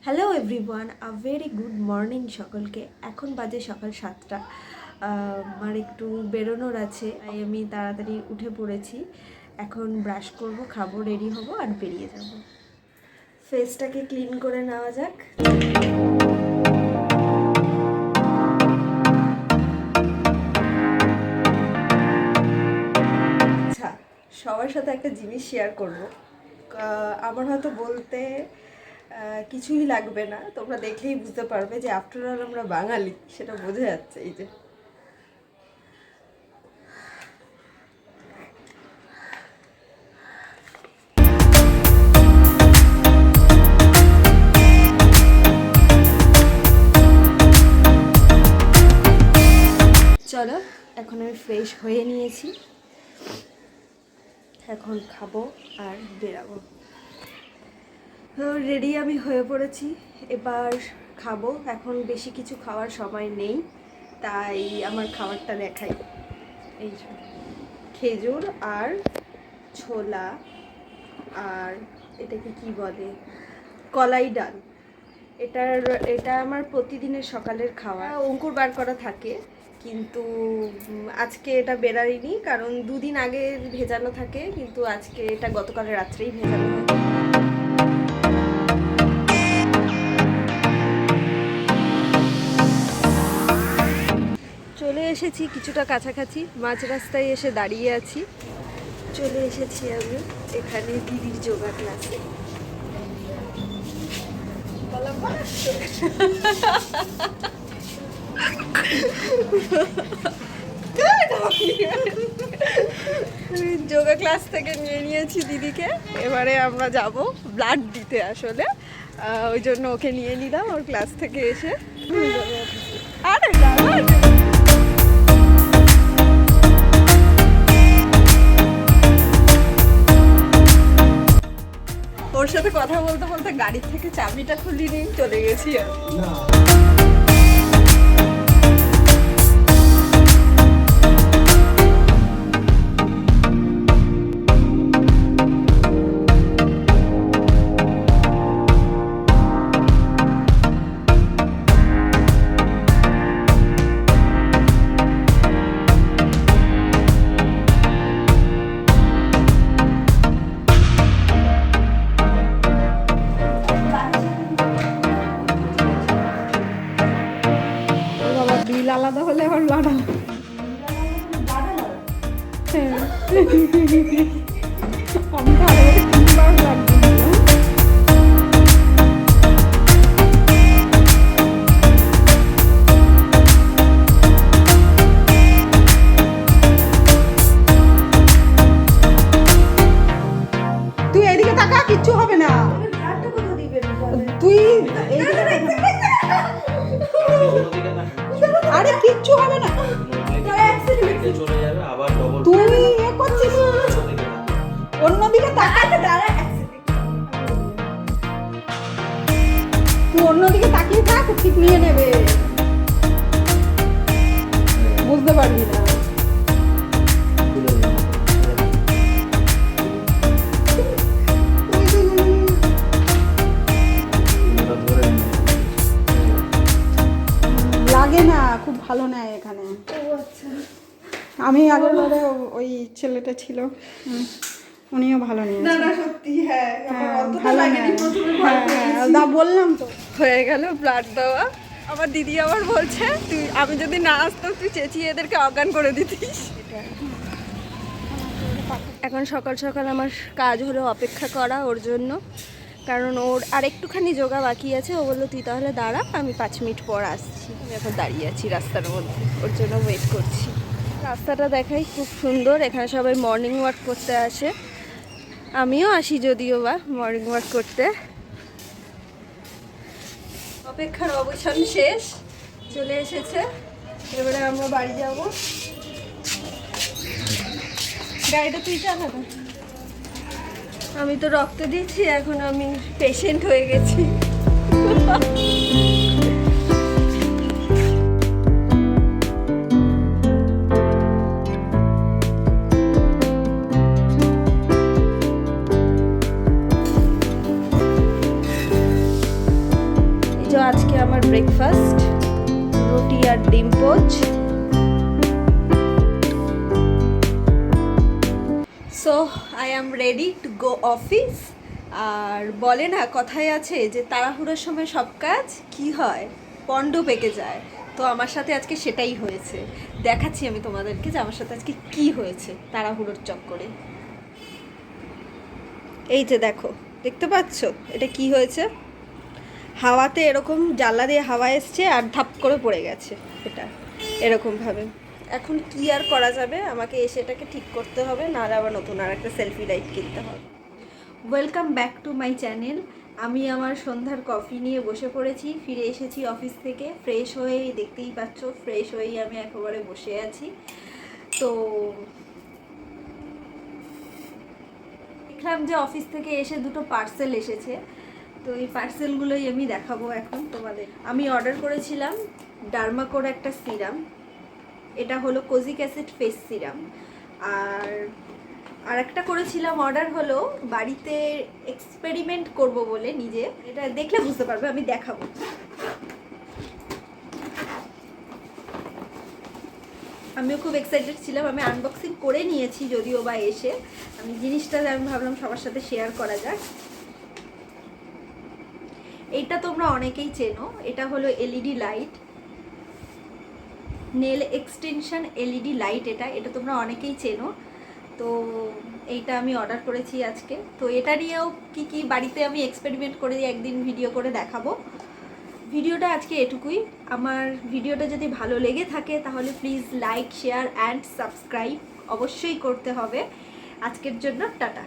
Hello everyone, very good morning সকলকে। এখন বাজে সকাল 7টা। আমার একটু বেরোনোর আছে, তাই আমি তাড়াতাড়ি উঠে পড়েছি। এখন ব্রাশ করব, খাবো, রেডি হব আর বেরিয়ে যাব। ফেসটাকে ক্লিন করে নেওয়া যাক। আচ্ছা, সবার সাথে একটা জিনিস শেয়ার করব। আমার হয়তো বলতে কিছুই লাগবে না, তোমরা দেখলেই বুঝতে পারবে যে আফটার অল আমরা বাঙালি, সেটা বোঝা যাচ্ছে। এই যে চলো, এখন আমি ফ্রেশ হয়ে নিয়েছি, এখন খাবো আর বেরাবো। রেডি আমি হয়ে পড়েছি, এবার খাবো। এখন বেশি কিছু খাওয়ার সময় নেই, তাই আমার খাবারটা দেখাই। এই যে খেজুর আর ছোলা, আর এটাকে কি বলে, কলাই ডাল। এটা আমার প্রতিদিনের সকালের খাওয়া। অঙ্কুর বার করা থাকে, কিন্তু আজকে এটা বেরাইনি, কারণ দুদিন আগে ভেজানো থাকে, কিন্তু আজকে এটা গতকাল রাত্রেই ভেজানো হয়। চলে এসেছি কিছুটা কাছাকাছি, মাঝ রাস্তায় এসে দাঁড়িয়ে আছি। চলে এসেছি আমি এখানে দিদির যোগা ক্লাসে। যোগা ক্লাস থেকে নিয়ে নিয়েছি দিদিকে, এবারে আমরা যাব ব্লাড দিতে। আসলে ওই জন্য ওকে নিয়ে নিলাম ওর ক্লাস থেকে এসে। আরে ওর সাথে কথা বলতে বলতে গাড়ির থেকে চাবিটা খুলি নিয়ে চলে গেছি আমি। আলাদা হলে আবার লাড়া আমি তো আরো 3বার লাগবে। তুই এদিকে তাকা, কিচ্ছু হবে না। তুই আরে কিচ্ছু হবে না, তুই এ করছিস, অন্যদিকে তুই অন্যদিকে তাকিয়ে থাক, ঠিক নিয়ে নেবে, বুঝতে পারবি না। লাগে না, খুব ভালো নেয় এখানে। আমি আগের বারে ওই ছেলেটা ছিল, উনিও ভালো নিয়েছে। না না সত্যি, হ্যাঁ ভালো নেয়। হ্যাঁ বললাম তো, হয়ে গেল ব্লাড দেওয়া। আমার দিদি আবার বলছে, তুই আমি যদি না আসতাম তুই চেঁচিয়ে এদেরকে অজ্ঞান করে দিতিস। এখন সকাল সকাল আমার কাজ হলো অপেক্ষা করা ওর জন্য, কারণ ওর আর একটুখানি যোগা বাকি আছে। ও বললো তুই তাহলে দাঁড়া, আমি 5 মিনিট পর আসছি। আমি এখন দাঁড়িয়ে আছি রাস্তার মধ্যে, ওর জন্য ওয়েট করছি। রাস্তাটা দেখাই, খুব সুন্দর। এখানে সবাই মর্নিং ওয়াক করতে আসে, আমিও আসি যদিও বা মর্নিং ওয়াক করতে। অপেক্ষার অবসান শেষ, চলে এসেছে, এবারে আমরা বাড়ি যাব। গাড়িটা তুই চালাবো, আমি তো রক্ত দিচ্ছি, এখন আমি পেশেন্ট হয়ে গেছি। আমার ব্রেকফাস্ট, রুটি আর ডিম পোচ। So I am ready to go office. আর বলে না, কথায় আছে যে তাড়াহুড়োর সময় সব কাজ কি হয়, পণ্ড পেকে যায়। তো আমার সাথে আজকে সেটাই হয়েছে। দেখাচ্ছি আমি তোমাদেরকে যে আমার সাথে আজকে কি হয়েছে তাড়াহুড়োর চক্করে। এই যে দেখো, দেখতে পাচ্ছ এটা কি হয়েছে? হাওয়াতে এরকম জানলা দিয়ে হাওয়া এসছে আর ধাপ করে পড়ে গেছে এটা এরকমভাবে। এখন কি আর করা যাবে, আমাকে এসে এটাকে ঠিক করতে হবে, নাহলে আবার নতুন আর একটা সেলফি লাইট কিনতে হবে। Welcome back to my channel. আমি আমার সন্ধ্যার কফি নিয়ে বসে পড়েছি, ফিরে এসেছি অফিস থেকে ফ্রেশ হয়েই, দেখতেই পাচ্ছ ফ্রেশ হয়েই আমি একেবারে বসে আছি। তো দেখলাম যে অফিস থেকে এসে দুটো পার্সেল এসেছে, তো এই পার্সেলগুলোই আমি দেখাবো এখন তোমাদের। আমি অর্ডার করেছিলাম ডার্মাকোর একটা সিরাম, এটা হলো কোজিক অ্যাসিড ফেস সিরাম। আর একটা করেছিলাম অর্ডার হলো বাড়িতে এক্সপেরিমেন্ট করব বলে নিজে, এটা দেখলে বুঝতে পারবে, আমি দেখাবো। আমিও খুব এক্সাইটেড ছিলাম, আমি আনবক্সিং করে নিয়েছি যদিও বা এসে, আমি জিনিসটা আমি ভাবলাম সবার সাথে শেয়ার করা যাক। এইটা তোমরা অনেকেই চেনো, এটা হলো LED light, nail extension LED light. এটা তোমরা অনেকেই চেনো। তো এইটা আমি অর্ডার করেছি আজকে। তো এটা নিয়েও কি বাড়িতে আমি এক্সপেরিমেন্ট করে একদিন ভিডিও করে দেখাবো। ভিডিওটা আজকে এটুকুই। আমার ভিডিওটা যদি ভালো লেগে থাকে তাহলে please like, share and subscribe অবশ্যই করতে হবে। আজকের জন্য টাটা।